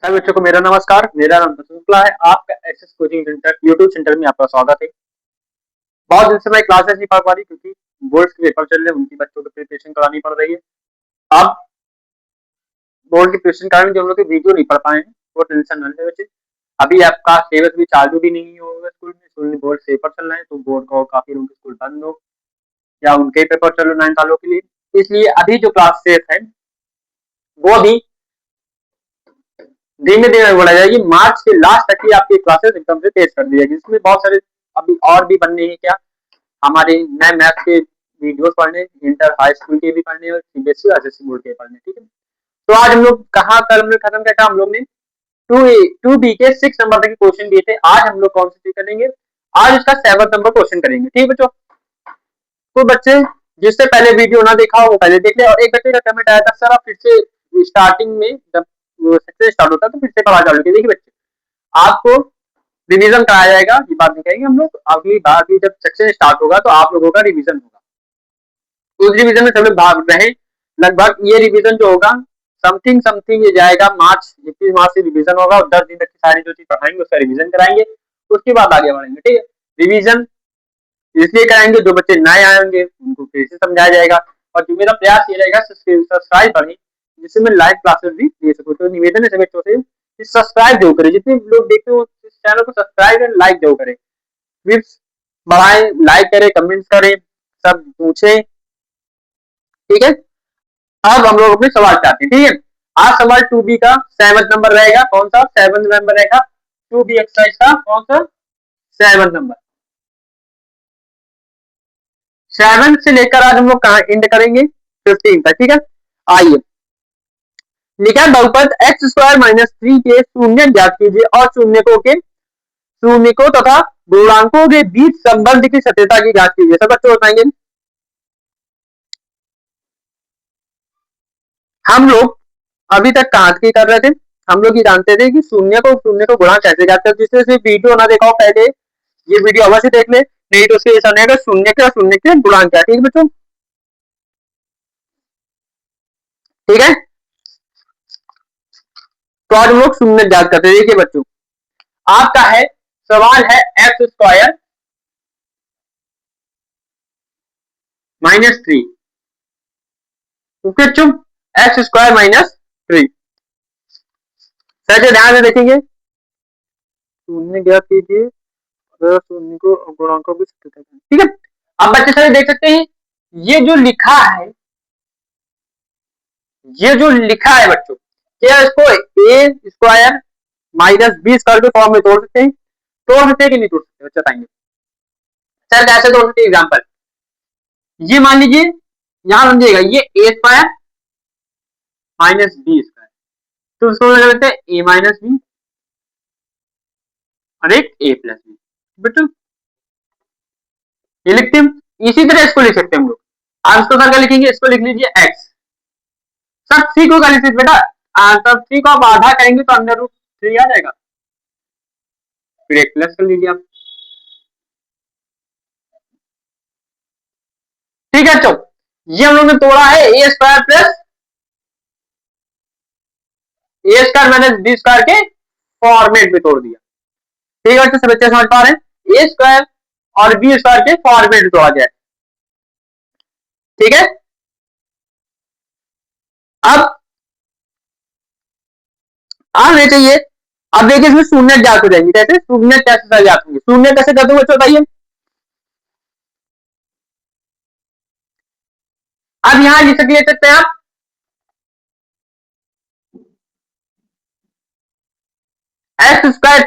सभी बच्चों को मेरा नमस्कार। मेरा नाम प्रसून शुक्ला है। आपका access coaching centre YouTube centre में आपका स्वागत है। बहुत दिन से मैं क्लासेस नहीं पढ़ पा रही क्योंकि बोर्ड्स के पेपर चल रहे हैं, उनकी बच्चों को प्रिपरेशन करानी पड़ रही है। अब बोर्ड की प्रिपरेशन कारण जो हम लोग के वीडियो नहीं पढ़ पाए हैं वो टेंशन न ले बच्चे। अभी आपका सिलेबस भी चालू भी नहीं होगा स्कूल में बोर्ड से पेपर चल रहे हैं, तो बोर्ड को काफी लोगों के स्कूल बंद हो या उनके पेपर चल रहे 9 सालों के लिए। इसलिए अभी जो क्लासेस है वो अभी धीमे धीमे बढ़ा जाएगी। मार्च के लास्ट तक ही आपकी क्लासेस एकदम से तेज कर दी जाएगी। इसमें बहुत सारे अभी और भी बनने हैं। क्या हमारे नए मैथ के वीडियोस पढ़ने, इंटर हाई स्कूल के भी पढ़ने और सीबीएसई और एसएससी बोर्ड के पढ़ने। ठीक है, तो आज हम लोग कहाँ कल हमने खत्म किया था, हम लोग ने टू बी के 6 नंबर तक के क्वेश्चन दिए थे। आज हम लोग कौन सी चीज करेंगे, आज इसका 7 नंबर क्वेश्चन करेंगे। ठीक है बच्चों, तो बच्चे जिससे पहले वीडियो ना देखा हो वो पहले देख ले। और एक बच्चे का कमेंट आया था, सर आप फिर से स्टार्टिंग में जब सेक्शन स्टार्ट होता है तो फिर से पढ़ा चालू किया। देखिए बच्चे, आपको रिवीजन कराया जाएगा, ये बात नहीं कहेंगे हम लोग। अगली बार भी जब सेक्शन स्टार्ट होगा तो आप लोगों का रिवीजन होगा। उस रिवीजन में सब लोग भाग रहे। लगभग ये रिवीजन जो होगा समथिंग समथिंग ये जाएगा मार्च 21 मार्च से रिवीजन होगा और 10 दिन तक की सारी जो चीज पढ़ाएंगे उसका रिवीजन कराएंगे। उसके बाद आगे बढ़ेंगे। ठीक है, रिवीजन इसलिए कराएंगे जो बच्चे नए आएंगे उनको फिर से समझाया जाएगा। और जो मेरा प्रयास ये रहेगा सब्सक्राइब करें जिससे मैं लाइव क्लासेस भी दे सकूँ। तो निवेदन है सभी बच्चों से कि सब्सक्राइब जरूर करें। जितने लोग देखते हो इस चैनल को सब्सक्राइब एंड लाइक जरूर करें। व्यूज बढ़ाएं, लाइक करें, कमेंट्स करें, सब पूछें। ठीक है, अब हम लोग अपने सवाल चाहते हैं। ठीक है, आज सवाल 2B का 7 नंबर रहेगा। कौन सा 7 नंबर रहेगा? 2B एक्सरसाइज का कौन सा 7 नंबर। 7 से लेकर आज हम लोग कहा एंड करेंगे 15 तक। ठीक है, आइए लिखा है बहुपद एक्स स्क्वायर माइनस 3 के शून्य ज्ञात कीजिए और शून्य को तथा गुणांकों के बीच संबंध की सत्यता की जांच कीजिए। सब बच्चे बताएंगे। हम लोग अभी तक कहाँ की कर रहे थे, हम लोग ये जानते थे कि शून्य को गुणा कैसे करते हैं। जिसने से वीडियो ना देखा हो पहले ये वीडियो अवश्य देख ले, नहीं तो उसके ऐसा नहीं शून्य के गुणांक क्या। ठीक है बच्चों, ठीक है, तो आज हम लोग शून्य ज्ञात करते हैं। देखिए बच्चों, आपका है सवाल है एक्स स्क्वायर -3। ओके बच्चों, एक्स स्क्वायर -3। सर ध्यान से देखेंगे, शून्य ज्ञात कीजिए शून्य को गुणांकों की सत्यता। ठीक है, अब बच्चे सारे देख सकते हैं ये जो लिखा है, ये जो लिखा है बच्चों, क्या इसको ए स्क्वायर -b स्क्वायर के फॉर्म में तोड़ सकते हैं? तोड़ सकते हैं कि नहीं तोड़ सकते बच्चे बताएंगे। सर कैसे तोड़ सकते हैं? एग्जाम्पल ये मान लीजिए, यहां समझिएगा ये ए स्क्वायर -b स्क्वायर, तो उसको लगा लेते हैं a -b और एक a +b। बच्चों ये लिखते हैं, इसी तरह इसको लिख सकते हैं हम लोग। आप इसको सर क्या लिखेंगे, इसको लिख लीजिए x। सब 3 को क्या लिख सकते बेटा, सब 3 को आप आधा करेंगे तो √3 आ जाएगा, फिर एक प्लस कर लीजिए आप। ठीक है बच्चों, ये हम लोग ने तोड़ा है ए स्क्वायर प्लस ए स्क्वायर -b स्क्वायर के फॉर्मेट में तोड़ दिया। ठीक है बच्चों, सब बच्चे समझ पा रहे हैं, ए स्क्वायर और बी स्क्वायर के फॉर्मेट में तोड़ा जाए। ठीक है, अब नहीं चाहिए। अब देखिए इसमें शून्य ज्ञात हो जाएंगे। कैसे शून्य कैसे ज्ञात होंगे, शून्य कैसे कर दूंगा बताइए। अब यहां लिख सकते हैं आप एक्स स्क्वायर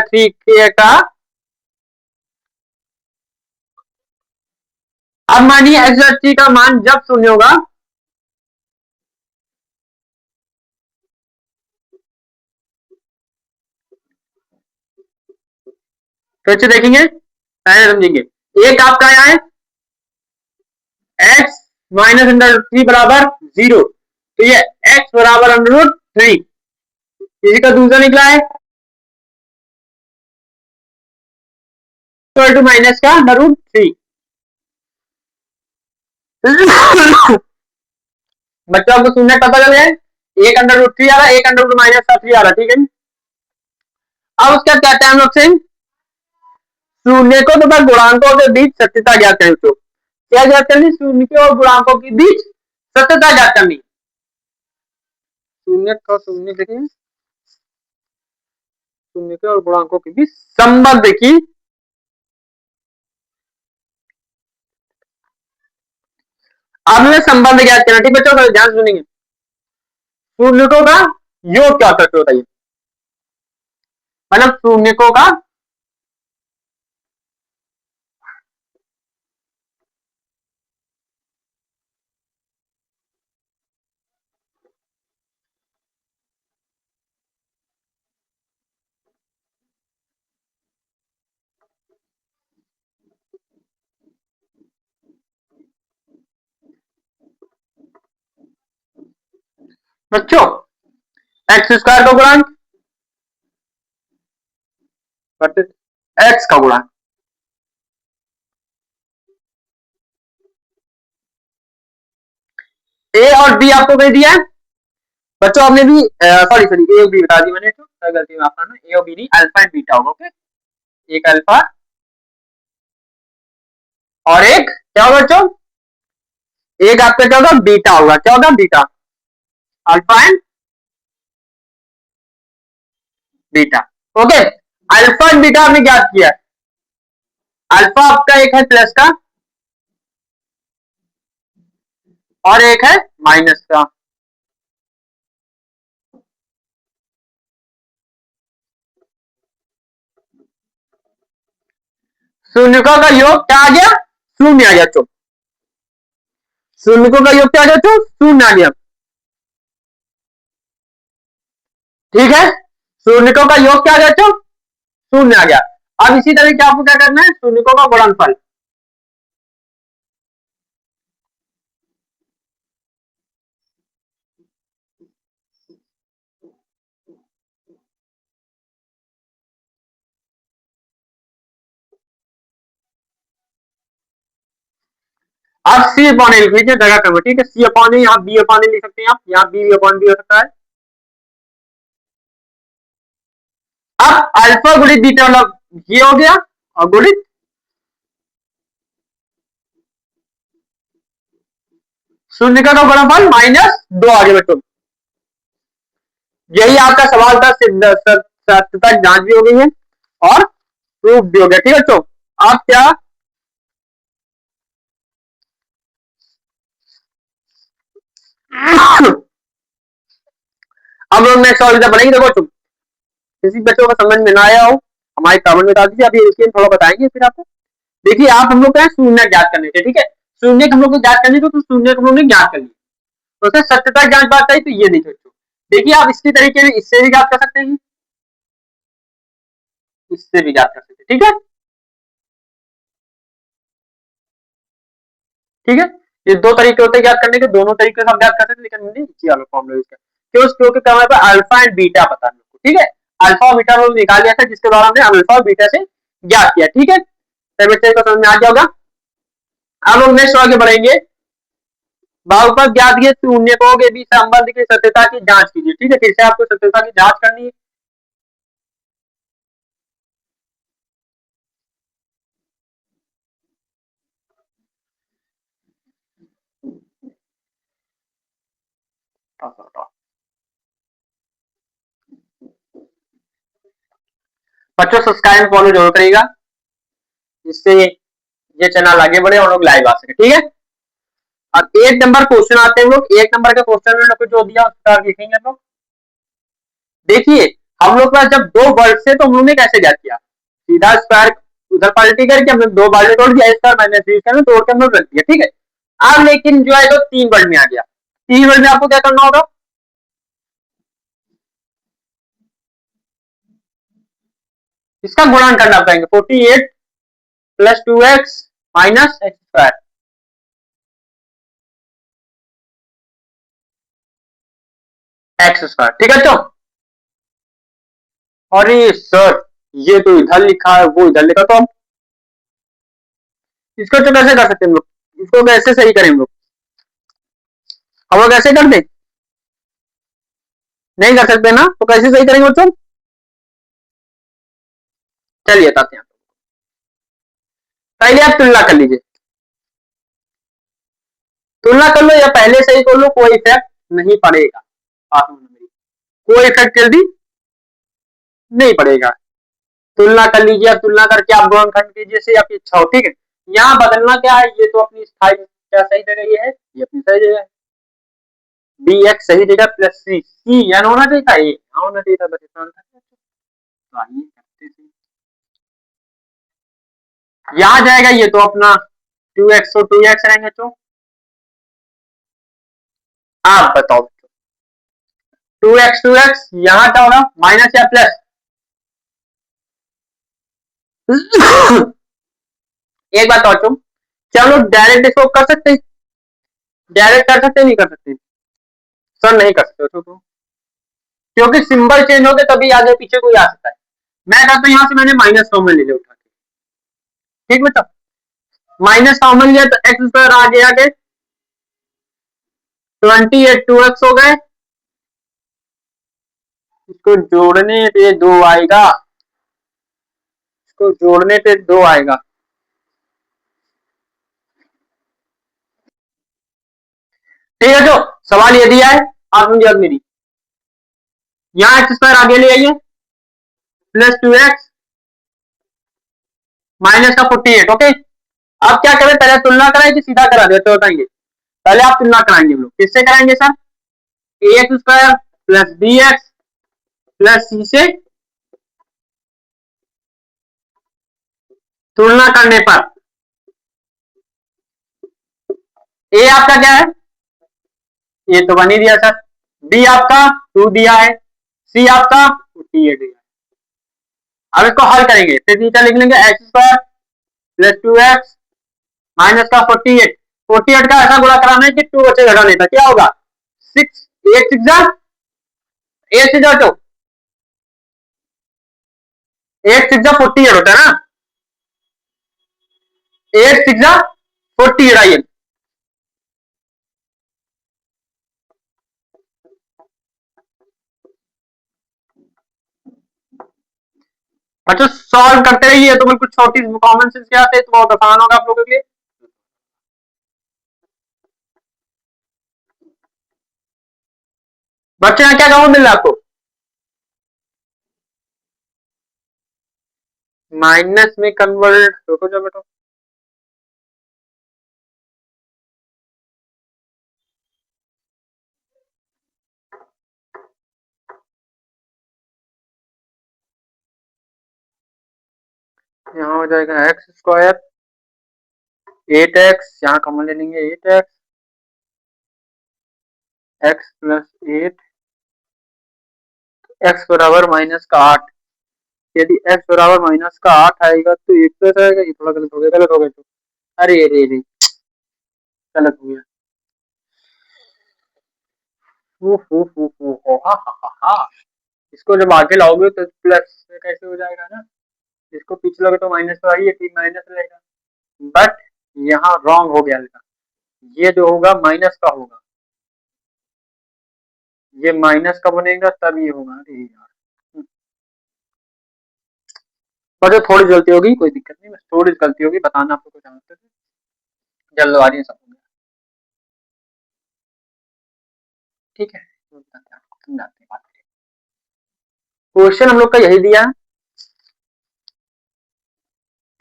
3 के का। अब मानिए एक्स स्क्वायर 3 का मान जब शून्य होगा फिर से देखेंगे, पहले समझेंगे। एक आपका यहाँ है एक्स -√3 बराबर 0, तो ये एक्स बराबर √3। इसी का दूसरा निकला है इक्वल टू माइनस का √3। बच्चों आपको शून्य पता चल गया, एक अंडर रूट 3 आ रहा है, एक अंडर रूट -3 आ रहा है, ठीक है। अब उसका क्या टाइम लोग से शून्य को तथा गुणांकों के बीच सत्यता ज्ञात करें। तो क्या ज्ञात करनी, शून्य के और गुणांकों के बीच सत्यता ज्ञात करनी। शून्य का शून्य देखिए, शून्य के और गुणांकों के बीच संबंध की आपने संबंध ज्ञात करना, ठीक बच्चों, ध्यान सुनेंगे। शून्यकों का योग क्या होता है बताइए, मतलब शून्यकों का बच्चों एक्स स्क्वायर का गुणांक एक्स का गुणांक, ए और बी आपको दे दिया है बच्चों, आपने भी सॉरी सॉरी ए और बी बता दी मैंने, तो गलती माफ करना, ए और बी नहीं, अल्फा एंड बीटा होगा। ओके, एक अल्फा और एक क्या होगा बच्चों, एक आपका क्या होगा बीटा होगा, क्या होगा beta, alpha and beta. Okay, alpha and beta आपने ज्ञात किया, अल्फा आपका एक है प्लस का और एक है माइनस का। शून्यकों का योग क्या आ गया, शून्य आ गया। तो शून्यकों का योग क्या आ गया, तो शून्य आ गया, ठीक है। शून्यकों का योग क्या आ गया, तो शून्य आ गया। अब इसी तरीके आपको क्या करना है, शून्यकों का गुणनफल, आप सी अपॉन ए लिख लीजिए जगह कम, ठीक है, सी अपॉन ए, यहाँ बी अपॉन ए लिख सकते हैं आप, यहाँ बी अपॉन बी हो सकता है। अब अल्फा गुणित बीटा मतलब ये हो गया, और गुणित शून्य का गुणनफल -2 आ गया बच्चों। यही आपका सवाल था, सत्यता जांच भी हो गई है और प्रूफ भी हो गया, ठीक है बच्चों। आप क्या अब लोग नेक्स्ट सवाल बनेंगे, देखो बच्चों, किसी बच्चों को समझ में ना आया हो हमारे कमेंट में बता दीजिए, अभी इसके थोड़ा बताएंगे फिर आपको। देखिए आप हम लोग का शून्य ज्ञात करने थे, ठीक है, शून्य हम लोग को ज्ञात करने तो शून्य हम लोग ने ज्ञात कर लिया, तो सर सत्यता जांच बात आई तो ये नहीं सोचो। देखिए आप इसकी तरीके से इससे भी ज्ञात कर सकते हैं, इससे भी ज्ञात कर सकते हैं, ठीक है, ठीक है। ये दो तरीके होते हैं ज्ञात करने के, दोनों तरीके से हम ज्ञात कर सकते हैं, लेकिन हमने इसी वाला फॉर्मूला यूज किया क्यों, क्योंकि हमारे पास अल्फा एंड बीटा पता है, ठीक है, अल्फा और बीटा हम निकाल लिया था, जिसके द्वारा हमने अल्फा और बीटा से ज्ञात किया, ठीक है, तो बच्चे को समझ में आ गया होगा। अब लोग नेक्स्ट आगे बढ़ेंगे, बहुपद ज्ञात किए शून्यकों के बीच संबंध की सत्यता की जांच कीजिए, ठीक है, फिर से आपको सत्यता की जांच करनी है। बच्चों सब्सक्राइब फॉलो जरूर करिएगा, जिससे ये चैनल आगे बढ़े और लोग लाइव आ सके, ठीक है। अब एक नंबर क्वेश्चन आते हैं लोग, एक नंबर का क्वेश्चन में लोग जो दिया उसका लिखेंगे लोग। देखिए हम लोग का जब दो वर्ड से तो हम लोग ने कैसे ज्ञात किया, सीधा स्क्वायर उधर पलटी करके हमने दो बार तोड़ दिया, स्क्वायर माइनस बी स्क्वायर में तोड़ के हम लोग रख दिया, ठीक है। अब लेकिन जो है तो तीन वर्ड में आ गया, तीन वर्ड में आपको क्या करना होगा, इसका गुणन करना पड़ेगा, 48 plus 2x minus x square, x square, ठीक है। तो अरे सर ये तो इधर लिखा है वो इधर लिखा, तो हम इसको तो कैसे कर सकते हैं हम लोग, इसको कैसे सही करें हम लोग, हम लोग ऐसे कर दे, नहीं कर सकते ना, तो कैसे सही करेंगे बच्चों? चलिए बताते हैं। पहले आप तुलना कर लीजिए, तुलना कर लो या पहले से ही कर लो, कोई इफेक्ट नहीं पड़ेगा, कोई इफेक्ट जल्दी नहीं पड़ेगा। तुलना कर लीजिए, अब तुलना करके आप गुणनखंड कीजिए से आपकी इच्छा हो, ठीक है। यहाँ बदलना क्या है, ये तो अपनी स्थायी क्या सही जगह ये है, ये अपनी सही जगह है, बी एक्स सही जगह प्लस सी, सी यहाँ होना चाहिए था, ये यहाँ होना चाहिए था, बस इतना तो आइए करते थे। यहाँ जाएगा ये तो अपना 2x तो 2x रहेंगे, तो आप बताओ 2x यहाँ क्या होगा, माइनस या प्लस? एक बात और, क्या हम लोग डायरेक्ट इसको कर सकते हैं, डायरेक्ट कर सकते नहीं कर सकते? सर नहीं कर सकते तो, क्योंकि सिंबल चेंज हो गए तभी आगे पीछे कोई आ सकता है। मैं कहता हूँ यहाँ से मैंने माइनस कॉमन ले लिया उठा के, ठीक बेटा, माइनस कॉमन लिया तो एक्स स्क्वायर आ गया के 28 2x हो गए, इसको जोड़ने पे 2 आएगा, इसको जोड़ने पे 2 आएगा, ठीक है। जो सवाल ये दिया है आप मुझे याद मेरी, यहाँ एक्स स्क्वायर आगे ले आइए प्लस 2x माइनस का 48, ओके। अब क्या करें, पहले तुलना कराएं कि सीधा करा देते तो बताएंगे? पहले आप तुलना कराएंगे, हम लोग किससे कराएंगे sir? A x square plus B x plus C से तुलना करने पर ए आपका क्या है, ये तो बन ही दिया सर, बी आपका 2 दिया है, सी आपका 48 दिया है। अब इसको हल करेंगे, फिर नीचे लिख लेंगे x square plus 2x minus का 48, 48 का ऐसा गुणा कराना है कि 2 बचे घटाने था, क्या होगा 6, 8 6 जा 8 6 जा 2, 8 6 जा 48 होता है ना, 8 6 जा 48 आइए। अच्छा सॉल्व करते रहिए, तो बिल्कुल छोटी कॉमन सेंस के आते तो बहुत आसान होगा आप लोगों के लिए। बच्चे यहाँ क्या कॉमन मिल रहा है आपको, माइनस में कन्वर्ट, रुको जो बेटा, यहाँ हो जाएगा एक्स स्क्वायर 8x, यहाँ कॉमन ले लेंगे 8x, एक्स प्लस 8, एक्स बराबर माइनस का 8, यदि x बराबर माइनस का 8 आएगा तो 1 प्लस आएगा, ये थोड़ा गलत हो गया, गलत हो गया तो, अरे अरे अरे गलत हो गया, हा। इसको जब आगे लाओगे तो प्लस में कैसे हो जाएगा ना, इसको पीछे लोगे तो माइनस तो आई है, फिर माइनस रहेगा, बट यहाँ रॉन्ग हो गया, ये जो होगा माइनस का होगा, ये माइनस का बनेगा तब ये होगा, अरे यार, पर जो थोड़ी गलती होगी कोई दिक्कत नहीं, बस थोड़ी गलती होगी, बताना आपको कुछ जानते थे, जल्दबाजी सब हो गया, ठीक है। क्वेश्चन हम लोग का यही दिया है,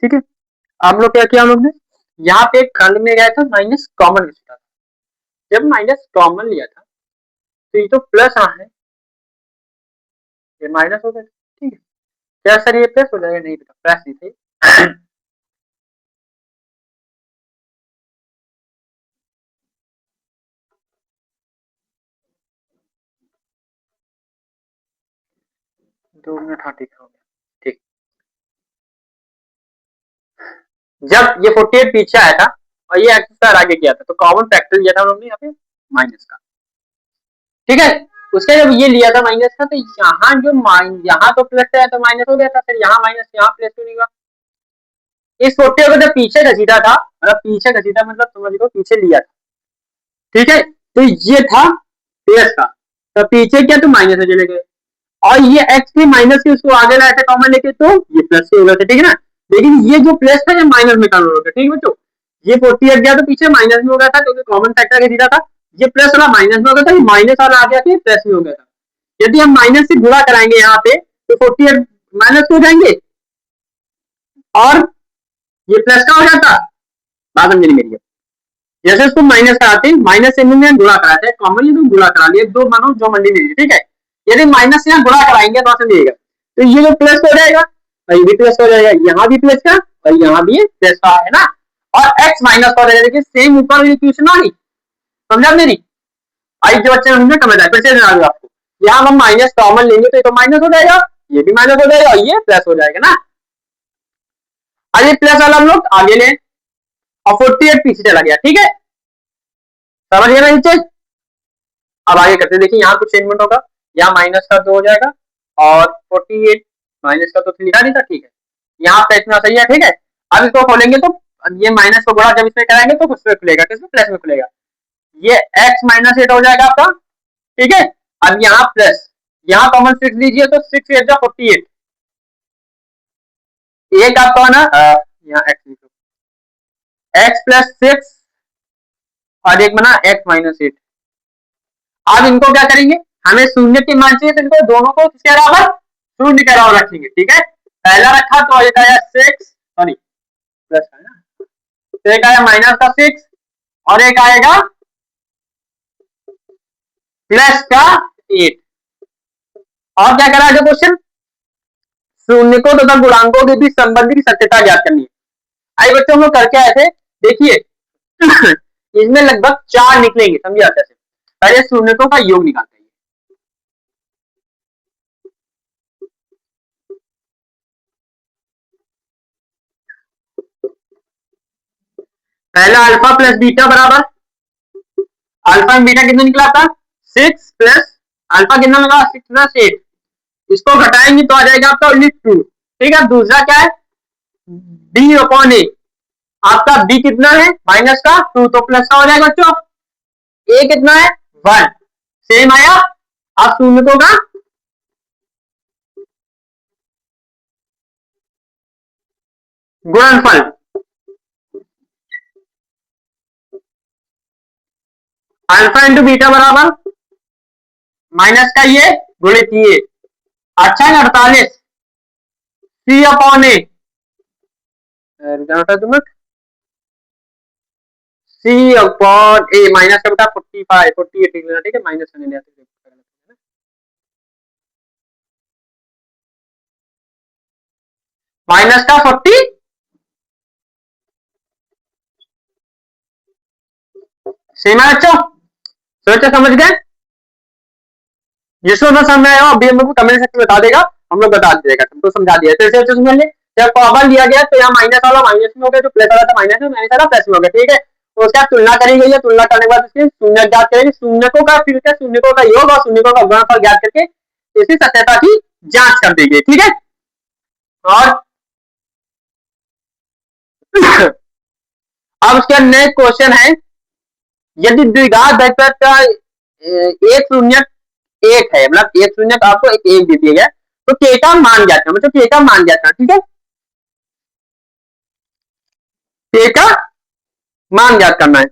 ठीक है। हम लोग क्या किया, हम लोग ने यहाँ पे एक खंड में गया था माइनस कॉमन था, जब माइनस कॉमन लिया था तो ये तो प्लस आ है, ये माइनस हो गया, ठीक है। क्या सर ये प्लस हो जाएगा, नहीं बेटा प्लस नहीं थे, 2 मिनट, हाँ ठीक हो गया, ठीक। जब ये 48 पीछे आया था और ये एक्स स्क्वायर आगे किया था, तो कॉमन फैक्टर लिया था हम लोग ने यहाँ पे माइनस का, ठीक है। उसके जब ये लिया था माइनस का, तो यहाँ जो यहाँ तो प्लस है तो माइनस हो गया था, फिर यहाँ माइनस यहाँ प्लस क्यों नहीं हुआ, इस 48 को जब पीछे घसीटा था, मतलब पीछे घसीटा मतलब समझ लो पीछे लिया था, ठीक है। तो ये था प्लस का, तो पीछे क्या तो माइनस में चले गए, और ये एक्स के माइनस से उसको आगे लाया था कॉमन लेके, तो ये प्लस से हो गया था, ठीक है ना। लेकिन ये जो प्लस था ये माइनस में कन्वर्ट हो गया, ठीक है बच्चों। ये 48 गया तो पीछे माइनस में हो गया था क्योंकि कॉमन फैक्टर के सीधा था। ये प्लस वाला माइनस में हो गया था, ये माइनस वाला आ गया था प्लस में हो गया था। यदि हम माइनस से गुणा कराएंगे यहाँ पे तो 48 माइनस हो जाएंगे और ये प्लस का हो जाता। बात समझ मेरी, जैसे उसको माइनस कराते हैं, माइनस से में गुणा कराते हैं, कॉमन तो गुणा करा लिया, दो मानो जो मंडी लीजिए, ठीक है। यदि माइनस से यहाँ गुणा कराएंगे तो समझिएगा, तो ये जो प्लस हो जाएगा और ये भी प्लस हो जाएगा, यहाँ भी प्लस का और यहाँ भी प्लस का, है ना। और x माइनस का हो जाएगा, देखिए सेम ऊपर इक्वेशन आ गई, समझा मेरी। आई जो बच्चे हमने समझ आए, फिर से बना दूं आपको, यहाँ हम माइनस कॉमन लेंगे तो ये तो माइनस हो जाएगा, ये भी माइनस हो जाएगा और ये प्लस हो जाएगा ना। अरे प्लस वाला हम लोग आगे लें और 48 पीछे चला गया, ठीक है, समझ गया ना नीचे। अब आगे करते देखिए, यहाँ कुछ चेंजमेंट होगा, यहाँ माइनस का 2 हो जाएगा और 48 माइनस का तो लिखा नहीं था, ठीक है, यहाँ पे इतना सही है, ठीक है। अब इसको खोलेंगे तो ये माइनस को गुणा जब इसमें कराएंगे तो उसमें खुलेगा, किसमें, प्लस में खुलेगा, ये x माइनस 8 हो जाएगा आपका, ठीक है। अब यहाँ प्लस, यहाँ कॉमन 6 लीजिए तो 6 8 जा 48, एक आपका ना यहाँ x लिखो, x प्लस 6 और एक बना x माइनस 8। अब इनको क्या करेंगे, हमें शून्य की मान चाहिए, तो इनको दोनों को किसके बराबर, शून्य के बराबर रखेंगे, ठीक है। पहला रखा तो एक आया 6 सॉरी प्लस है ना, तो एक आया माइनस का 6 और एक आएगा प्लस का 8। और क्या करा जो क्वेश्चन, शून्य को तथा गुणांकों के बीच संबंध की सत्यता ज्ञात करनी है। आई बच्चों हम लोग करके आए थे, देखिए इसमें लगभग 4 निकलेंगे, समझिए आप कैसे। पहले शून्यकों का योग निकालते हैं, पहला अल्फा प्लस बीटा बराबर, अल्फा बीटा कितना निकला था 6 प्लस अल्फा कितना लगा 6 प्लस 8, इसको घटाएंगे तो आ जाएगा आपका ओनली 2, ठीक है। दूसरा क्या है b अपॉन ए, आपका b कितना है माइनस का 2 तो प्लस का हो जाएगा बच्चों, a कितना है 1, सेम आया। आप शून्यकों का गुणनफल, अल्फा इंटू बीटा बराबर माइनस का ये गुणित ये, अच्छा है 48 सी अपॉन ए, सी अपॉन ए माइनस का बेटा 45 48 लेना, ठीक है, माइनस का नहीं लेना, माइनस का 40 सेम है बच्चों, सोचे समझ गए। जिसको ना समझ आया अभी हम लोग कमेंट सेक्शन में बता देगा, हम लोग बता देगा, तुमको समझा दिया। फिर से अच्छे समझ ले, जब पावर लिया गया तो यहाँ माइनस वाला माइनस में हो गया, जो प्लस वाला था माइनस में, माइनस वाला प्लस में हो गया, ठीक है। तो उसका तुलना करी गई है, तुलना करने के बाद इसकी शून्य ज्ञात करेंगे, शून्यकों का फिर क्या शून्यकों का योग और शून्यकों का गुणनफल ज्ञात करके इसकी सत्यता की जांच कर देंगे, ठीक है। और अब उसके नेक्स्ट क्वेश्चन है, यदि द्विघात वेक्टर का एक शून्य एक है, मतलब एक शून्य आपको एक दे दिया गया, तो के का मान ज्ञात करना, मतलब के का मान ज्ञात करना, ठीक है, के का मान ज्ञात करना है।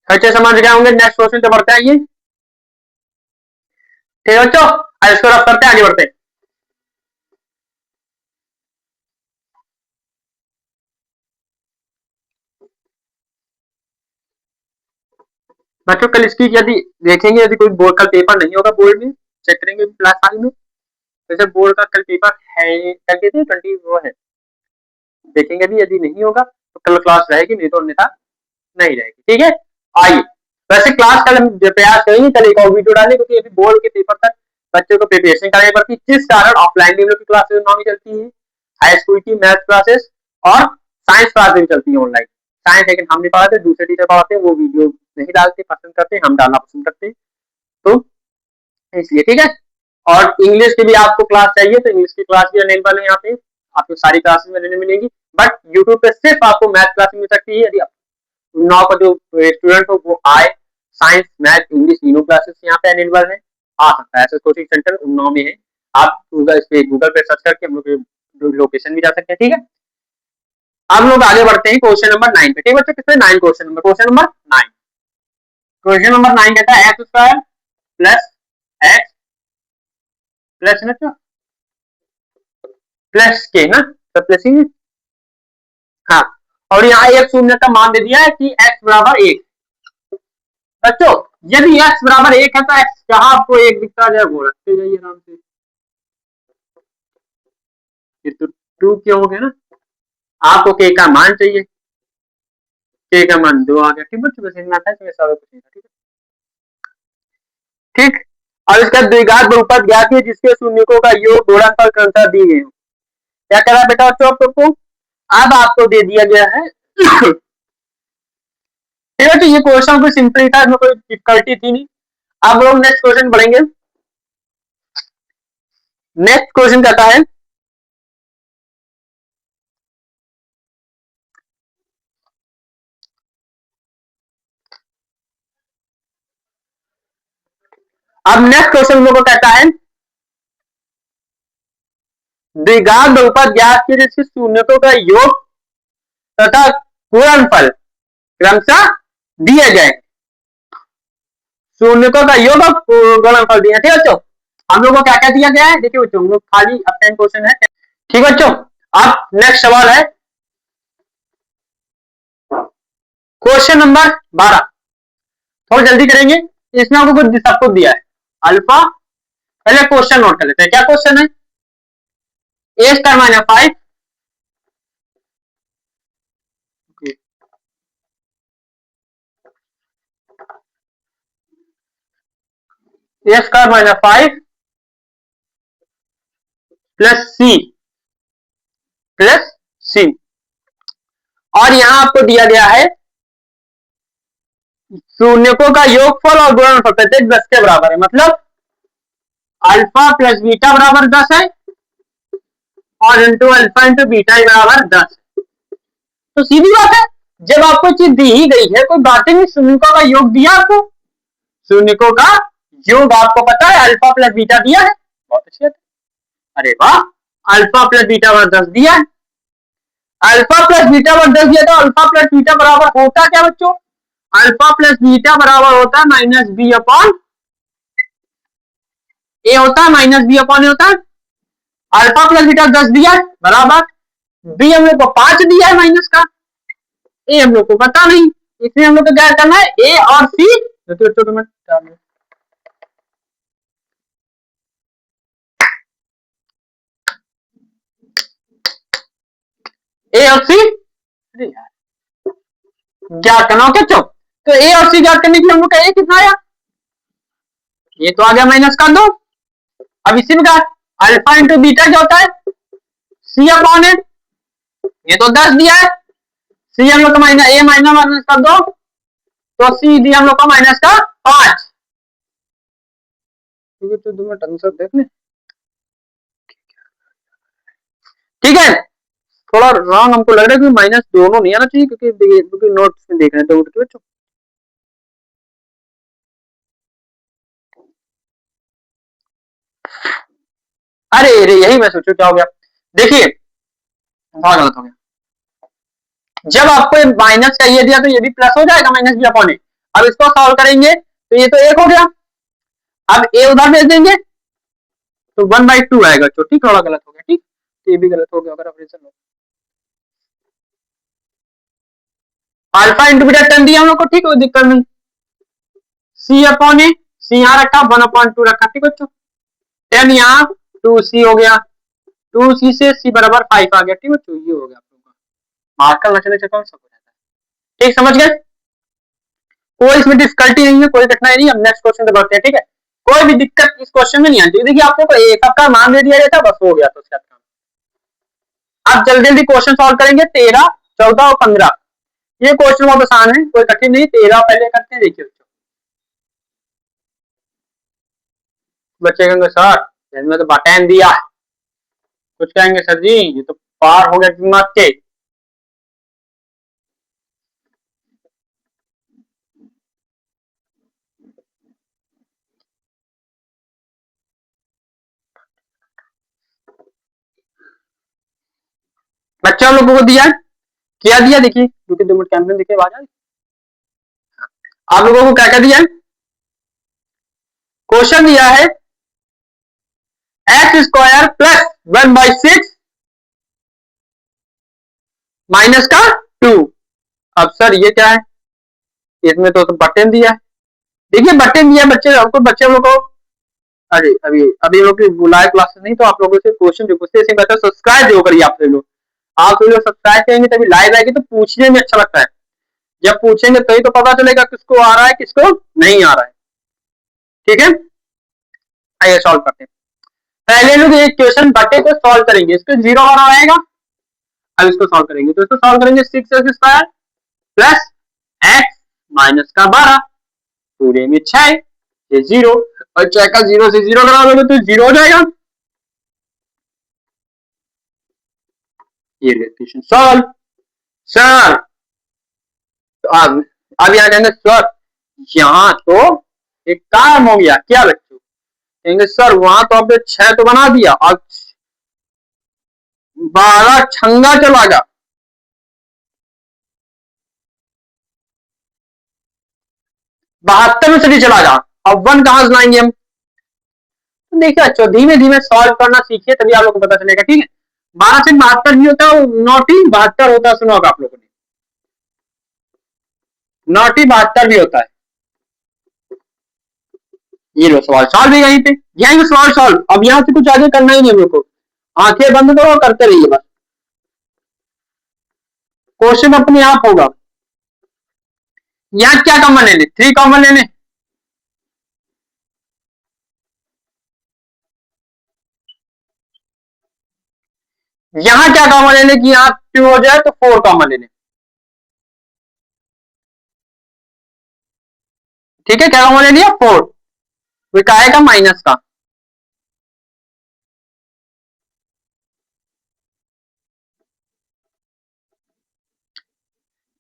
अच्छे समझ गए होंगे, नेक्स्ट क्वेश्चन तो बढ़ते हैं ये, ठीक है बच्चों, इसको रफ करते हैं, आगे बढ़ते हैं। बच्चों कल इसकी यदि देखेंगे, यदि कोई बोर्ड का पेपर नहीं होगा, बोर्ड में चेक करेंगे क्लास वाली में, जैसे बोर्ड का कल पेपर है कल के 20 वो है, देखेंगे भी, यदि नहीं होगा तो कल क्लास रहेगी, नहीं तो अन्यथा नहीं रहेगी, ठीक है। आइए, वैसे क्लास कल हम प्रयास करेंगे, कल एक और वीडियो डालें, क्योंकि अभी बोर्ड के पेपर तक बच्चों को प्रिपरेशन करनी पड़ती है, जिस कारण ऑफलाइन भी की क्लासेस नॉर्मली चलती है, हाई स्कूल की मैथ क्लासेस और साइंस क्लास भी चलती है ऑनलाइन। साइंस लेकिन हम नहीं पढ़ाते, दूसरे टीचर पढ़ाते हैं, वो वीडियो नहीं डालते, पसंद करते हैं, हम डालना पसंद करते हैं, तो इसलिए, ठीक है। और इंग्लिश की भी आपको क्लास चाहिए तो इंग्लिश की क्लास भी अवेलेबल है यहाँ पे, आपको सारी क्लासेस में मिलेंगी, बट यूट्यूब पे सिर्फ आपको मैथ क्लास मिल सकती है, यदि उन्नाव का जो स्टूडेंट हो वो आए, साइंस मैथ इंग्लिश तीनों क्लासेस यहाँ पे अवेलेबल है, आ सकता है। ऐसा कोचिंग सेंटर उन्नाव में है, आप गूगल पे सर्च करके हम लोग लोकेशन भी जा सकते हैं, ठीक है। अब लोग आगे बढ़ते हैं क्वेश्चन नंबर 9 पे, ठीक बच्चों, किसमें 9 क्वेश्चन नंबर 9। क्वेश्चन नंबर 9 कहता है x square plus x plus ना प्लस के ना, तो प्लस ही, हाँ, और यहाँ एक शून्य का मान दे दिया है कि x बराबर 1। बच्चों यदि x बराबर 1 है तो x कहाँ आपको 1 दिखता है, वो रखते जाइए आराम से, ये तो 2 क्यों हो गया ना, आपको k का मान चाहिए, k का मान 2 आ गया, ठीक बच्चों, बस इतना था, इसमें कुछ नहीं था, ठीक है, ठीक। और इसका द्विघात बहुपद ज्ञात है जिसके शून्यकों का योग गुणनफल क्रमशः दी गई। क्या कह रहा है बेटा बच्चों आपको, अब आपको दे दिया गया है ठीक है, तो ये क्वेश्चन कोई सिंपल था, इसमें कोई डिफिकल्टी थी नहीं। अब लोग नेक्स्ट क्वेश्चन पढ़ेंगे। नेक्स्ट क्वेश्चन कहता है अब नेक्स्ट क्वेश्चन लोगों को कहता है द्विघात बहुपद ज्ञात कीजिए जिसके शून्यकों का योग तथा गुणनफल क्रमशः दिए गए, शून्यकों का योग और गुणनफल दिया, ठीक है बच्चों। हम लोगों को क्या क्या दिया गया है, देखिए बच्चों हम लोग खाली अब 10 क्वेश्चन है, ठीक बच्चों। अब नेक्स्ट सवाल है क्वेश्चन नंबर 12, थोड़ा जल्दी करेंगे, इसमें आपको कुछ सब कुछ दिया है अल्फा। पहले क्वेश्चन नोट कर लेते हैं, क्या क्वेश्चन है, ए स्क्वायर माइनस 5 ए स्क्वायर माइनस 5 प्लस सी, और यहां आपको दिया गया है शून्यकों का योगफल और गुणनफल प्रत्येक 10 के बराबर है, मतलब अल्फा प्लस बीटा बराबर 10 है और इंटू अल्फा इंटू बीटा बराबर 10। तो सीधी बात है, जब आपको चीज दी ही गई है, कोई बात ही नहीं, शून्यकों का योग दिया आपको, शून्यकों का योग आपको पता है, अल्फा प्लस बीटा दिया है, बहुत अच्छी बात है, अरे वाह, अल्फा प्लस बीटा बराबर 10 दिया है, अल्फा प्लस बीटा बराबर 10 दिया, तो अल्फा प्लस बीटा बराबर होता क्या बच्चों, अल्फा प्लस बीटा बराबर होता है माइनस बी अपॉन ए, होता है माइनस बी अपॉन ए होता है, अल्फा प्लस बीटा 10 दिया है बराबर, बी हम लोग को 5 दिया है माइनस का, ए हम लोग को पता नहीं, इसलिए हम लोग को क्या करना है, ए और सी, ए और सी ज्ञात करना, ओके बच्चों। तो ए और सी ज्ञात करने के लिए हम लोग का ए कितना आया, ये तो आ गया माइनस का 2। अब इसी प्रकार अल्फा इंटू बीटा क्या होता है, सी अपॉन ए, ये तो 10 दिया है, सी हम लोग का माइनस ए माइनस का 2, तो सी दिया हम लोग का माइनस का 5, तो तुम्हें आंसर देख ले, ठीक है। थोड़ा रॉन्ग हमको लग रहा है कि माइनस दोनों नहीं आना चाहिए, क्योंकि नोट्स में देख रहे हैं तो बच्चों, अरे अरे यही मैं सोचू क्या हो गया, देखिए बहुत गलत हो गया, जब आपको माइनस का ये दिया तो ये भी प्लस हो जाएगा माइनस बी अपॉन ए, अब इसको सॉल्व करेंगे तो ये तो 1 हो गया, अब ए उधर भेज देंगे तो 1/2 आएगा, तो ठीक, थोड़ा गलत हो गया, ठीक, ये भी गलत हो गया अगर ऑपरेशन हो, अल्फा इंटू बीटा 10 दिया हम लोग को, ठीक, कोई दिक्कत नहीं, सी अपॉन ए, सी यहाँ रखा 1/2 रखा, ठीक बच्चों, 10 यहाँ 2c हो गया, 2c से c बराबर 5 आ गया, ठीक बच्चों, ये हो गया आप लोगों का मार्कर बचने से कौन सब हो जाता है, ठीक, समझ गए, कोई इसमें डिफिकल्टी नहीं है, कोई कठिनाई नहीं। अब नेक्स्ट क्वेश्चन पे बढ़ते हैं, ठीक है, कोई भी दिक्कत इस क्वेश्चन में नहीं आती, देखिए आपको एक का मान दे दिया गया था, बस हो गया, तो उसका काम। अब जल्दी जल्दी क्वेश्चन सॉल्व करेंगे, 13 14 और 15, ये क्वेश्चन बहुत आसान है, कोई कठिन नहीं, 13 पहले करते हैं, देखिए बच्चे कहेंगे सर इसमें तो बटन दिया, कुछ कहेंगे सर जी ये तो पार हो गया दिमाग के, बच्चा हम लोगों को दिया क्या दिया, देखिए 2 मिनट कैमरे देखिए आवाज आ रही, आप लोगों को क्या क्या दिया है, क्वेश्चन दिया है एक्स स्क्वायर प्लस 1/6 माइनस का 2। अब सर ये क्या है, इसमें तो बटन दिया है, देखिए बटन दिया बच्चे हमको, बच्चे लोग को अरे अभी अभी लोग की बुलाए क्लासेस नहीं, तो आप लोगों से क्वेश्चन जो पूछते हैं बेहतर सब्सक्राइब जो करिए आप लोग, आप लोग सब्सक्राइब करेंगे तभी लाइव आएगी, तो पूछने में अच्छा लगता है, जब पूछेंगे तभी तो पता चलेगा किसको आ रहा है किसको नहीं आ रहा है। ठीक है, आइए सॉल्व करते हैं। पहले लोग एक क्वेश्चन बटे को सॉल्व करेंगे, इसको 0 आ रहा आएगा, अब इसको सॉल्व करेंगे, तो इसको सॉल्व करेंगे 6x² प्लस एक्स माइनस का 12 पूरे में 6 ये 0, और 6 का 0 से 0 करा दोगे तो 0 हो जाएगा। ये क्वेश्चन सॉल्व सर, तो अब यहाँ कहेंगे सर यहाँ तो एक काम हो गया क्या बच्चों, कहेंगे सर वहां तो आपने 6 तो बना दिया और 12 छंगा चला गया, 72 में से चला गया, अब 1 कहां से लाएंगे हम, तो देखिए अच्छा धीमे धीमे सॉल्व करना सीखिए तभी आप लोग को पता चलेगा। ठीक है, 12 से 72 भी होता है, नॉटी 72 होता है, सुना होगा आप लोगों ने, नॉटी 72 भी होता है। ये लो सवाल सॉल्व है, यहीं पे सवाल सॉल्व, अब यहाँ से कुछ आगे करना ही नहीं हम लोग को, आंखें बंद करो करते रहिए बस, क्वेश्चन अपने आप होगा। यहाँ क्या कॉमन लेने, 3 कॉमन लेने, यहाँ क्या कॉमन लेने की, यहाँ 2 हो जाए तो 4 कॉमन लेने। ठीक है, क्या कॉमन ले लिया 4, तो क्या आएगा माइनस का,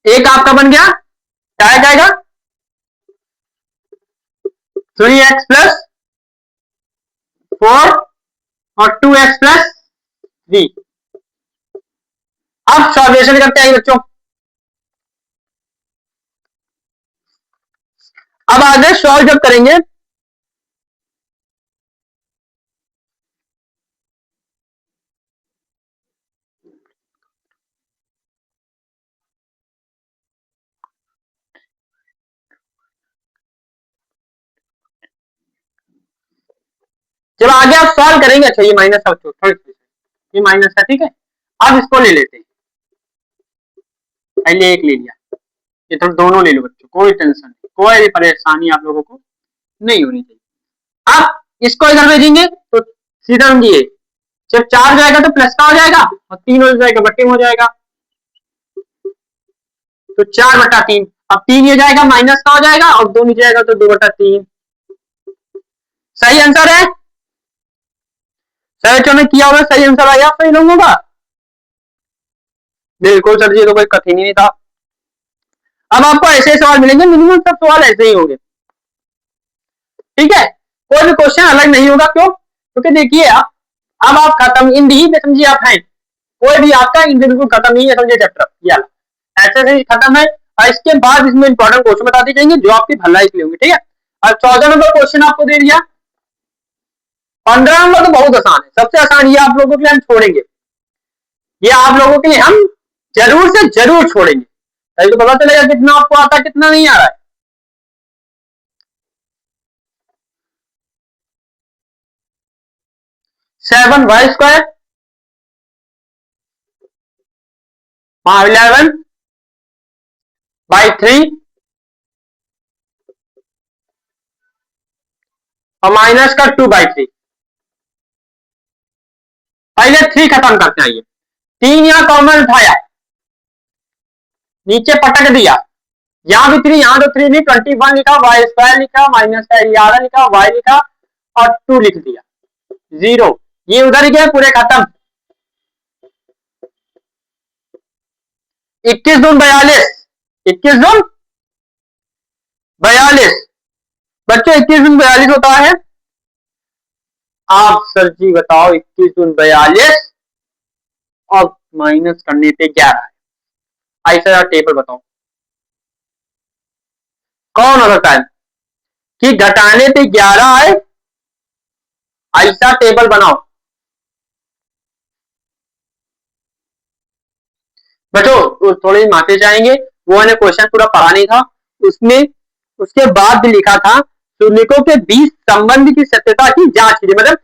एक आपका बन गया, क्या आएगा 3x प्लस 4 और 2x प्लस 3। अब सॉल्वेशन करते हैं बच्चों, अब आगे सॉल्व जब करेंगे जब आगे आप सॉल्व करेंगे, अच्छा ये माइनस है, थोड़ी ये माइनस है, ठीक है, अब इसको ले लेते हैं, पहले एक ले लिया, ये तो दोनों ले लो बच्चों, कोई टेंशन नहीं, कोई भी परेशानी आप लोगों को नहीं होनी चाहिए। अब इसको इधर भेजेंगे तो सीधा समझिए, जब 4 जाएगा तो प्लस का हो जाएगा और 3 हो जाएगा बट्टे में हो जाएगा, तो 4/3, अब 3 ये जाएगा माइनस का हो जाएगा और 2 नीचे जाएगा तो 2/3। सही आंसर है, सही बच्चों ने किया होगा, सही आंसर आया सही लोगों का, बिल्कुल सर जी, तो कोई कठिन ही नहीं था। अब आपको ऐसे सवाल मिलेंगे, मिनिमम सब सवाल ऐसे ही होंगे, ठीक है, कोई भी क्वेश्चन अलग नहीं होगा, क्यों, क्योंकि देखिए अब आप खत्म हिंदी में समझिए, आप हैं कोई भी आपका हिंदी बिल्कुल खत्म नहीं है, समझिए चैप्टर या ऐसे से खत्म है, और इसके बाद इसमें इंपॉर्टेंट क्वेश्चन बता दी जाएंगे जो आपकी भलाई के लिए होंगे। ठीक है, और 14 नंबर क्वेश्चन आपको दे दिया, 15 नंबर तो बहुत आसान है, सबसे आसान ये आप लोगों के लिए हम छोड़ेंगे, ये आप लोगों के लिए हम जरूर से जरूर छोड़ेंगे, तभी तो पता चलेगा कितना आपको आता है कितना नहीं आ रहा है। 7y² 11/3 और माइनस का 2/3, पहले 3 खत्म करते हैं, 3 यहां कॉमन उठाया, नीचे पटक दिया, यहाँ भी 3, यहाँ तो 3 नहीं, 21 लिखा, y² लिखा, माइनस का 11 लिखा, y लिखा और 2 लिख दिया, 0, ये उधर ही गए पूरे खत्म। 21 दून 42, 21 दून 42, बच्चों 21 दून 42 होता है, आप सर जी बताओ 21 दून 42 और माइनस करने पे 11 है। ऐसा टेबल बताओ कौन हो सकता है कि घटाने पे 11 आए, ऐसा टेबल बनाओ। बच्चों थोड़ी माफी चाहेंगे, वो मैंने क्वेश्चन पूरा पढ़ा नहीं था, उसमें उसके बाद भी लिखा था शून्यकों के बीच संबंध की सत्यता की जांच कीजिए। मतलब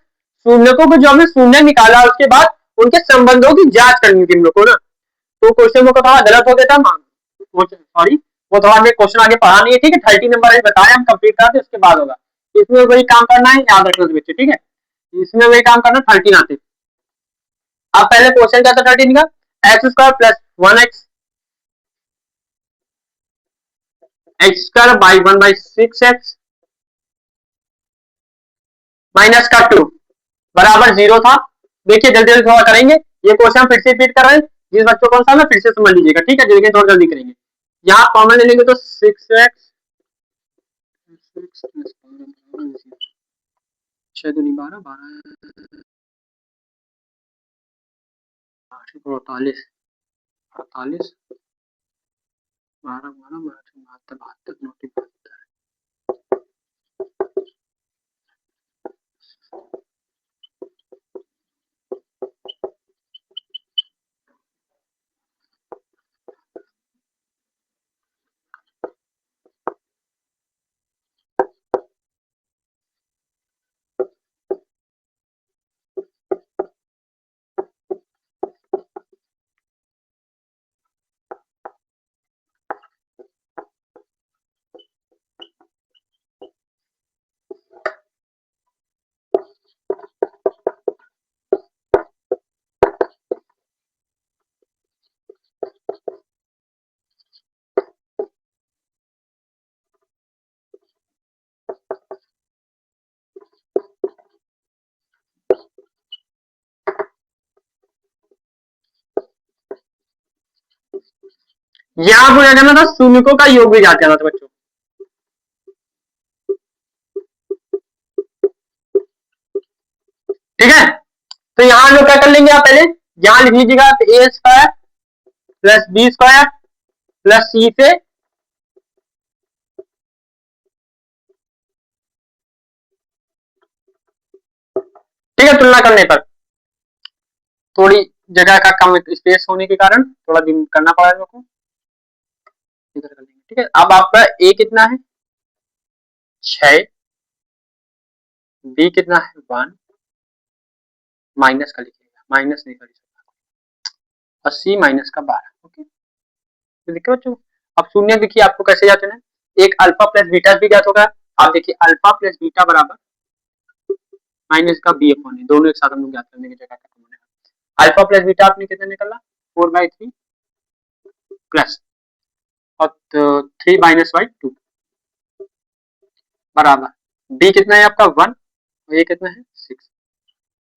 शून्यकों को जो हमने शून्य निकाला उसके बाद उनके संबंधों की जांच करनी थी हम लोग को ना, तो क्वेश्चन वो थोड़ा गलत हो गया था, सॉरी, वो थोड़ा हमें क्वेश्चन आगे पढ़ा नहीं है, ठीक है। 30 नंबर बताया हम कंप्लीट कराते उसके बाद होगा। इसमें वही काम करना है, याद रखना बच्चे, ठीक है। इसमें वही काम करना 13 आते। अब पहले क्वेश्चन क्या था 13 का, x square plus 1x x square by 1/6x minus का 2 बराबर 0 था। देखिए जल्दी जल्दी थोड़ा करेंगे, ये क्वेश्चन फिर से रिपीट कर रहे हैं, जिस बच्चों को ना फिर से समझ लीजिएगा, ठीक है। जल्दी थोड़ा जल्दी करेंगे। यहाँ कॉमन ले लेंगे तो 6x 6 दूनी 12 12 48 48 12 12 72 72 72। यहाँ पर क्या करना था, शून्यकों का योग भी जाते था बच्चों, ठीक है। तो यहाँ लोग क्या कर लेंगे, आप पहले यहाँ लिख लीजिएगा A square plus B square plus C से ठीक है, तुलना करने पर थोड़ी जगह का कम स्पेस होने के कारण थोड़ा दिन करना पड़ा लोगों को, ठीक है। अब आपका ए कितना है 6, बी कितना है 1, माइनस का लिखिएगा, माइनस नहीं कर सकता, और सी माइनस का 12। ओके, तो देखिए बच्चों, अब शून्य देखिए आपको कैसे जाते हैं, एक अल्फा प्लस बीटा भी ज्ञात होगा। आप देखिए अल्फा प्लस बीटा बराबर माइनस का बी अपॉन, दोनों एक साथ हम लोग ज्ञात करने की जगह खत्म होने, अल्फा प्लस बीटा आपने कितना निकाला 4/3 प्लस और 3 - 2 बराबर बी कितना है आपका 1 और ये कितना है 6,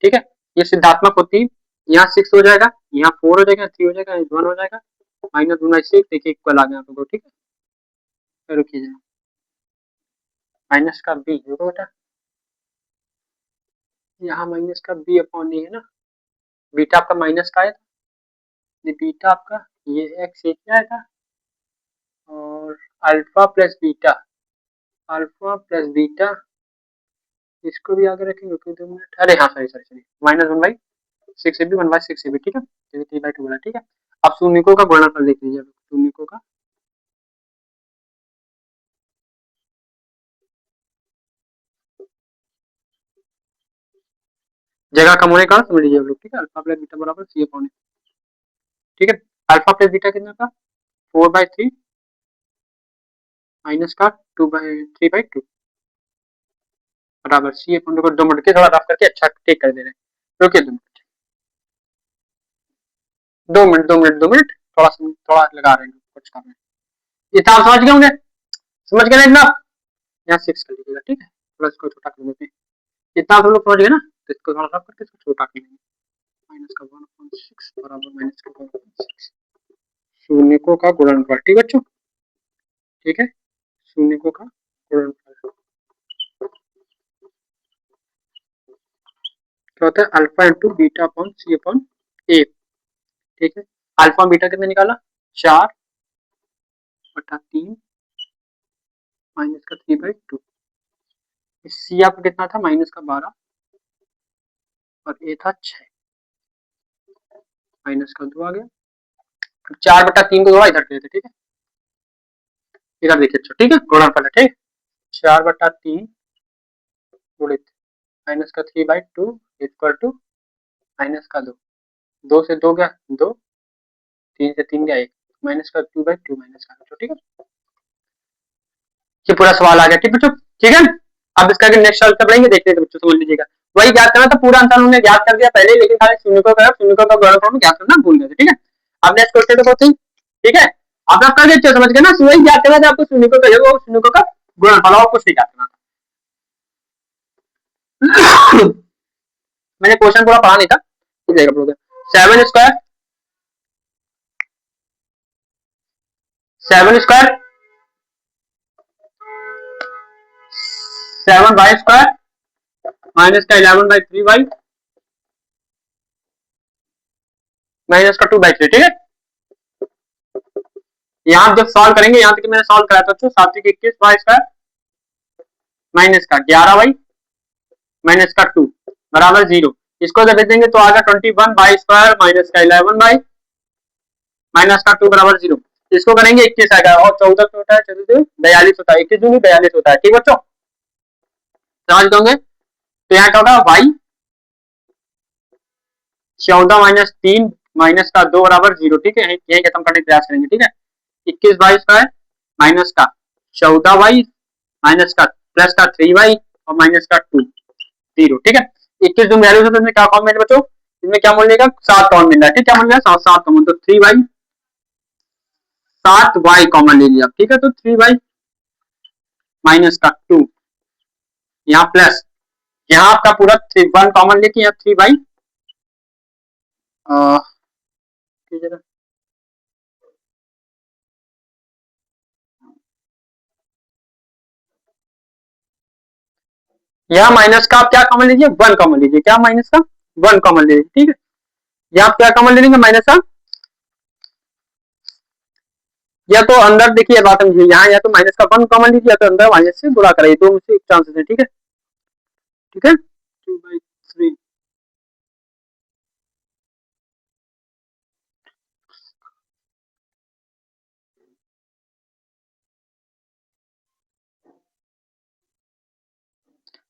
ठीक है। ये सिद्धात्मक होती है, यहाँ 6 हो जाएगा, यहाँ 4 हो जाएगा, 3 हो जाएगा, 1 हो जाएगा, -1/6 देखिए इक्वल आ गया आपको, ठीक है। फिर रुकिए जरा, माइनस का बी होगा बेटा, यहाँ माइनस का बी अपॉन ए है ना, बीटा आपका माइनस का आया था, ये बीटा आपका ये एक्स एक आया था, और alpha plus beta, alpha plus beta इसको भी आगे रखेंगे, रुकिए 2 मिनट, अरे हाँ सॉरी सॉरी सॉरी, -1/6 से भी 1/6 से भी, ठीक है, 3/2 बोला, ठीक है। अब शून्यकों का गुणनफल देख लीजिए, शून्यकों का जगह कम होने का समझ लीजिए आप लोग, ठीक है। अल्फा प्लस बीटा बराबर सी अपॉन, ठीक है। अल्फा प्लस बीटा कितना का 4/3 माइनस का 3/2 बराबर सी अपन को 2 मिनट के थोड़ा रफ करके अच्छा टेक कर दे रहे हैं, रुकिए 2 मिनट, 2 मिनट 2 मिनट 2 मिनट, थोड़ा थोड़ा लगा रहे हैं कुछ कर रहे हैं, इतना आप समझ गए होंगे, समझ गए ना इतना, यहाँ 6 कर लीजिएगा, ठीक है, थोड़ा इसको छोटा कर देते हैं, इतना आप लोग समझ गए ना, तो इसको थोड़ा रफ करके इसको छोटा कर लेंगे, -1/6 बराबर -1/6 शून्यकों का गुणनफल, ठीक है बच्चों, ठीक है, शून्यकों का गुणनफल क्या होता है, अल्फा इंटू बीटा अपॉन सी अपॉन ए, ठीक है, अल्फा बीटा कितने निकाला 4/3 माइनस का 3/2। सी आपका कितना था माइनस का 12 और ए था 6 माइनस का 2 आ गया। 4/3 को थोड़ा इधर लेते, ठीक है, इधर देखिए अच्छा, ठीक है, गुणनफल है, ठीक, 4/3 गुणित माइनस का 3/2 इक्वल टू माइनस का 2, 2 से 2 गया 2, 3 से 3 गया 1, माइनस का 2/2 माइनस का 2, ठीक है, ये पूरा सवाल आ गया, ठीक बच्चों, ठीक है। अब इसका नेक्स्ट सॉल्व करेंगे, देखते हैं बच्चों, समझ लीजिएगा, वही ज्ञात करना था, पूरा आंसर उन्होंने ज्ञात कर दिया पहले, लेकिन खाली शून्यकों का गुणनफल ज्ञात करना भूल गए थे, ठीक है। अब नेक्स्ट क्वेश्चन देखो, ठीक है, आप लोग कर देते समझ गए ना, वही ज्ञात करना था आपको, शून्यकों का जब शून्यकों का गुणनफल और कुछ नहीं ज्ञात करना था। मैंने क्वेश्चन पूरा पढ़ा नहीं था, ठीक है, 7 स्क्वायर 7y स्क्वायर माइनस का 11/3y माइनस का 2/3, ठीक है। यहाँ जब सॉल्व करेंगे, यहाँ तक मैंने सॉल्व कराया था, 7×21y स्क्वायर माइनस का 11y माइनस का 2 बराबर 0। इसको जब देंगे तो आएगा 21y स्क्वायर माइनस का 11y माइनस का 2 बराबर 0। इसको करेंगे 21 आएगा और 14 होता है, 42 होता है, 21 दूनी 42 होता है, ठीक बच्चों, समझ दोगे। तो यहाँ क्या होगा y 14 माइनस 3 माइनस का 2 बराबर 0, ठीक है, यही खत्म करने का प्रयास करेंगे, ठीक है। 21y स्क्वायर माइनस का 14y माइनस का प्लस का 3y और माइनस का 2 0, ठीक है। 21 दूनी 42 होता है, इसमें क्या कॉमन मिलेगा बच्चों, इसमें क्या मूल्य लेगा 7 कॉमन मिल रहा है, ठीक, क्या मूल्य 7 कॉमन, तो 3y 7y कॉमन ले लिया, ठीक है, तो 3y माइनस का 2 यहाँ प्लस, यहाँ आपका पूरा 1 कॉमन लेके यहाँ 3y यहाँ माइनस का आप क्या कॉमन लीजिए 1 कॉमन लीजिए, क्या माइनस का 1 कॉमन लीजिए, ठीक है। यहाँ आप क्या कॉमन ले लेंगे माइनस का, या तो अंदर देखिए बात समझिए, यहाँ या तो माइनस का 1 कॉमन लीजिए या तो अंदर माइनस से गुणा कराइए, दो मुझसे एक चांसेस है, ठीक है, ठीक है, 2/3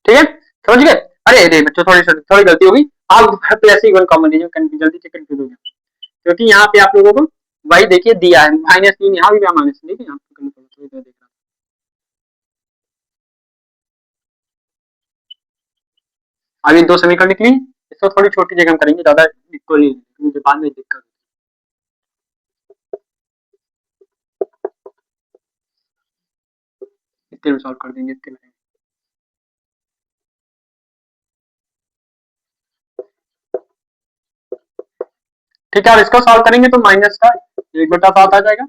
ठीक है, समझ गए। अरे अरे बच्चों थोड़ी गलती होगी, आप ऐसे ही 1 कॉमन लीजिए, जल्दी से कंफ्यूज हो गया, क्योंकि यहाँ पे आप लोगों को वही देखिए दिया है -3, यहाँ भी माइनस, देखिए यहाँ पे देख रहा, अभी 2 समीकरण निकली, इसको थोड़ी छोटी जगह हम करेंगे, ज्यादा इक्वली मुझे बाद में दिक्कत, इतने में सॉल्व कर देंगे, इतने में, ठीक है। और इसको सॉल्व करेंगे तो माइनस का 1/7 आ जाएगा,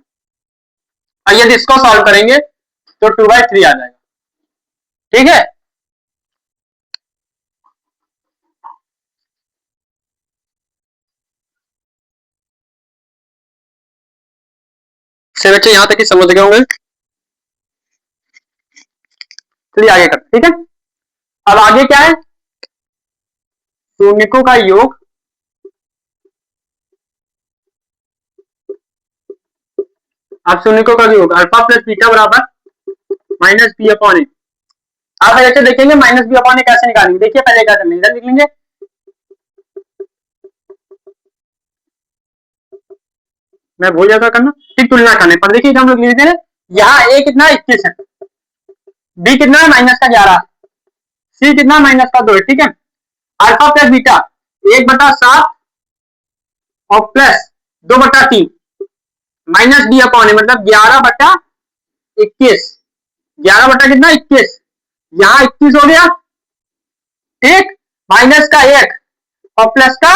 और यदि इसको सॉल्व करेंगे तो 2/3 आ जाएगा, ठीक है। से बच्चे यहाँ तक ही समझ गए होंगे, चलिए आगे करते, ठीक है। अब आगे क्या है, शून्यकों का योग अब शून्यकों का योग अल्फा प्लस बीटा बराबर माइनस बी अपॉन ए। आप ऐसे देखेंगे माइनस बी अपॉन ए कैसे निकालेंगे, देखिए पहले क्या करना है, इधर लिख लेंगे, मैं भूल जाता करना, ठीक, तुलना करने पर देखिए हम लोग लिख देते हैं, यहाँ ए कितना 21 है, बी कितना है -11, सी कितना -2 है, ठीक है। अल्फा प्लस बीटा 1/7 और प्लस 2/3 माइनस बी अपॉन है, मतलब 11/21, 11 बटा कितना 21, यहाँ 21 हो गया, ठीक, माइनस का 1 और प्लस का,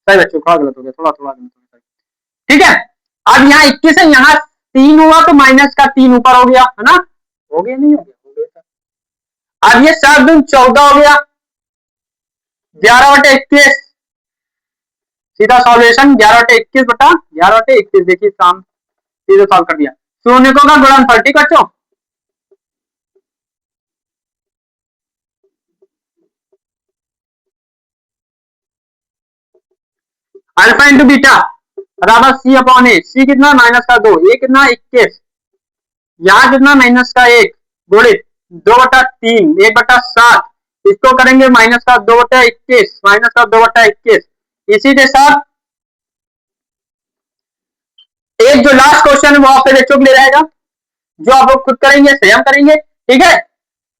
सही बच्चों थोड़ा गलत हो गया, थोड़ा थोड़ा गलत हो गया, ठीक है। अब यहाँ 21 है, यहाँ 3 हुआ तो माइनस का 3 ऊपर हो गया, है ना, हो गया नहीं हो गया, हो गया। अब ये 7 दूनी 14 हो गया, 11/21 सीधा सॉल्यूशन 11/21 बटा 11/21, देखिए काम सीधे सॉल्व कर दिया। शून्यकों का गुणनफल, ठीक बच्चों। अल्फा इंटू बीटा बराबर सी अपॉन ए, सी कितना -2, ए कितना 21, यहाँ कितना -1 गुणित 2/3, 1/7, इसको करेंगे -2/21, -2/21। इसी के साथ एक जो लास्ट क्वेश्चन है वो आपके बच्चों के लिए रहेगा, जो आप लोग खुद करेंगे, स्वयं करेंगे, ठीक है।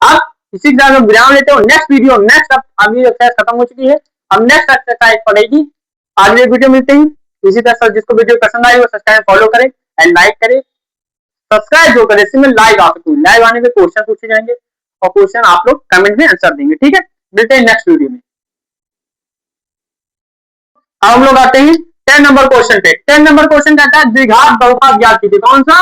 अब इसी के साथ विराम लेते हो। नेक्स्ट वीडियो, नेक्स्ट अगली एक्सरसाइज खत्म हो चुकी है, अब नेक्स्ट एक्सरसाइज पड़ेगी अगले वीडियो मिलते हैं। इसी तरह जिसको वीडियो पसंद आई वो सब्सक्राइब फॉलो करें एंड लाइक करें, सब्सक्राइब जो करें, इसमें लाइव आ सकते, लाइव आने पे क्वेश्चन पूछे जाएंगे और क्वेश्चन आप लोग कमेंट में आंसर देंगे, ठीक है। मिलते हैं नेक्स्ट वीडियो में। अब हम लोग आते हैं 10 नंबर क्वेश्चन पे। 10 नंबर क्वेश्चन कहता है द्विघात बहुपद ज्ञात कीजिए। कौन सा?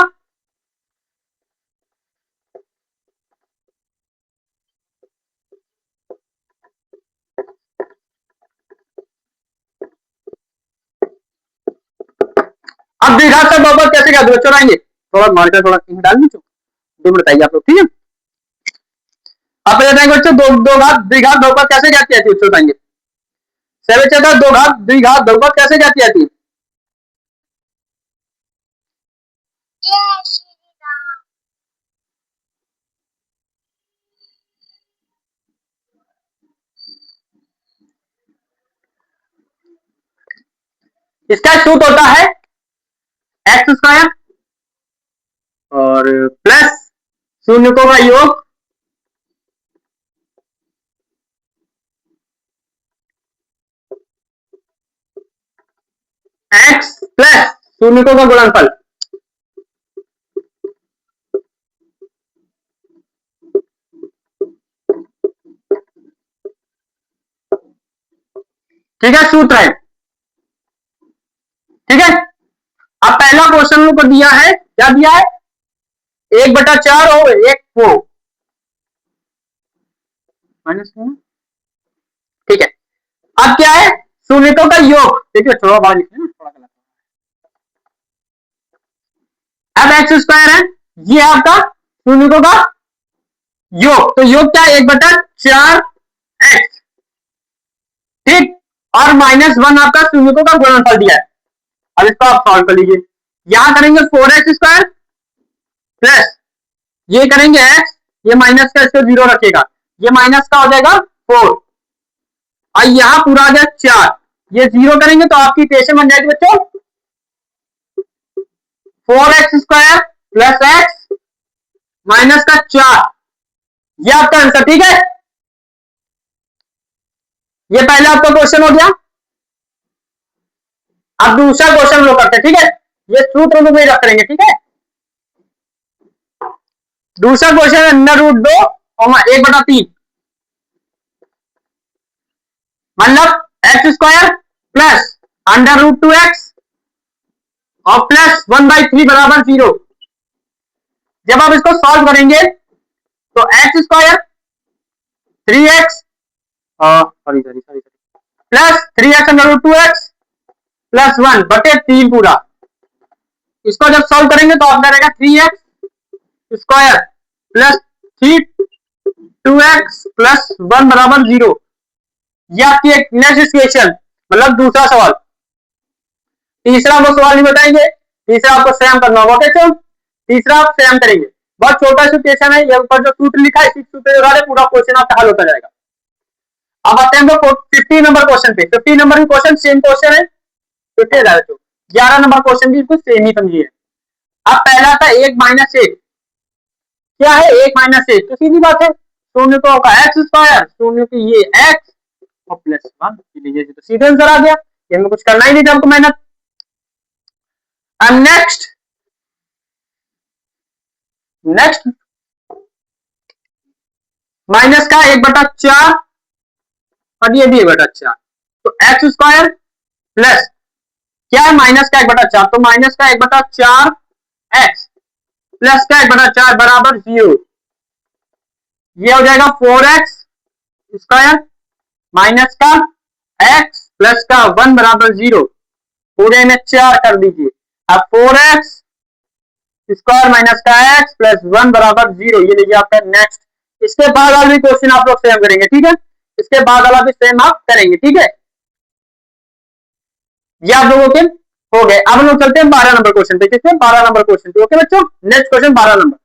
अब द्विघात का बहुपद कैसे ज्ञात बच्चों आएंगे, थोड़ा मार्कर थोड़ा डाल दीजिए, 2 मिनट बताइए आप लोग, ठीक है। आप बताएंगे बच्चों दो घात द्विघात बहुपद कैसे ज्ञात किया बच्चों बताएंगे। दो घात द्विघात बहुपद कैसे ज्ञात किया जाती? इसका सूत्र होता है x² और प्लस शून्यकों का योग x प्लस शून्यकों का गुणनफल। ठीक है, सूत्र है, ठीक है। अब पहला क्वेश्चन को दिया है, क्या दिया है? 1/4 और 1 को माइनस, ठीक है। अब क्या है? शून्यकों का योग, देखिए थोड़ा बाहर लिखिए ना, थोड़ा गलत। अब x² है, ये आपका शून्यकों का योग, तो योग क्या है? 1/4 x, ठीक, और -1 आपका शून्यकों का गुणनफल दिया है। अब इसको आप सॉल्व कर लीजिए। यहां करेंगे 4x² प्लस ये करेंगे x, ये माइनस का इसको 0 रखेगा, ये माइनस का हो जाएगा 4, और यहां पूरा आ गया 4, ये 0 करेंगे तो आपकी इक्वेशन बन जाएगी बच्चों 4x² प्लस x माइनस का 4, ये आपका आंसर, ठीक है। ये पहला आपका क्वेश्चन हो गया। अब दूसरा क्वेश्चन लोग करते हैं, ठीक है, ये सूत्र में रख करेंगे, ठीक है। दूसरा क्वेश्चन है √2 और 1/3, मतलब x² प्लस √2x और प्लस 1/3 बराबर 0। जब आप इसको सॉल्व करेंगे तो x² 3x plus 3x √2x plus 1/3 पूरा, इसको जब सॉल्व करेंगे तो आपका रहेगा 3x² प्लस 2x प्लस 1 बराबर 0। ये आपकी एक नेक्स्ट इक्वेशन, मतलब दूसरा सवाल। तीसरा आपको सवाल नहीं बताएंगे, तीसरा आपको स्वयं करना होगा, कैसे? तीसरा आप स्वयं करेंगे, बहुत छोटा सा क्वेश्चन है, ये ऊपर जो सूत्र लिखा है इसी सूत्र के पूरा क्वेश्चन आपका हल होता जाएगा। अब आते हैं 15 नंबर क्वेश्चन पे। 15 नंबर की क्वेश्चन सेम क्वेश्चन है, 11 नंबर क्वेश्चन भी कुछ सेम ही समझिए। अब पहला था 1 - 1, क्या है 1 - 1, तो सीधी बात है शून्य को होगा x², शून्य की ये x और प्लस 1, तो सीधे आंसर आ गया, इसमें कुछ करना ही नहीं था हमको मेहनत। नेक्स्ट माइनस का 1/4 और ये भी 1/4, तो x² प्लस क्या है माइनस का 1/4, तो माइनस का 1/4 x प्लस का 1/4 बराबर 0, ये हो जाएगा 4x² माइनस का x प्लस का 1 बराबर 0, पूरे में 4 कर दीजिए। अब 4x स्क्वायर माइनस का x प्लस 1 बराबर 0, ये लीजिए आपका नेक्स्ट। इसके बाद वाला भी क्वेश्चन आप लोग सेम करेंगे, ठीक है, इसके बाद वाला भी सेम आप करेंगे, ठीक है। ये आप लोगों के हो गए। अब हम लोग चलते हैं 12 नंबर क्वेश्चन पे, किसमें 12 नंबर क्वेश्चन पे। ओके बच्चों, नेक्स्ट क्वेश्चन 12 नंबर।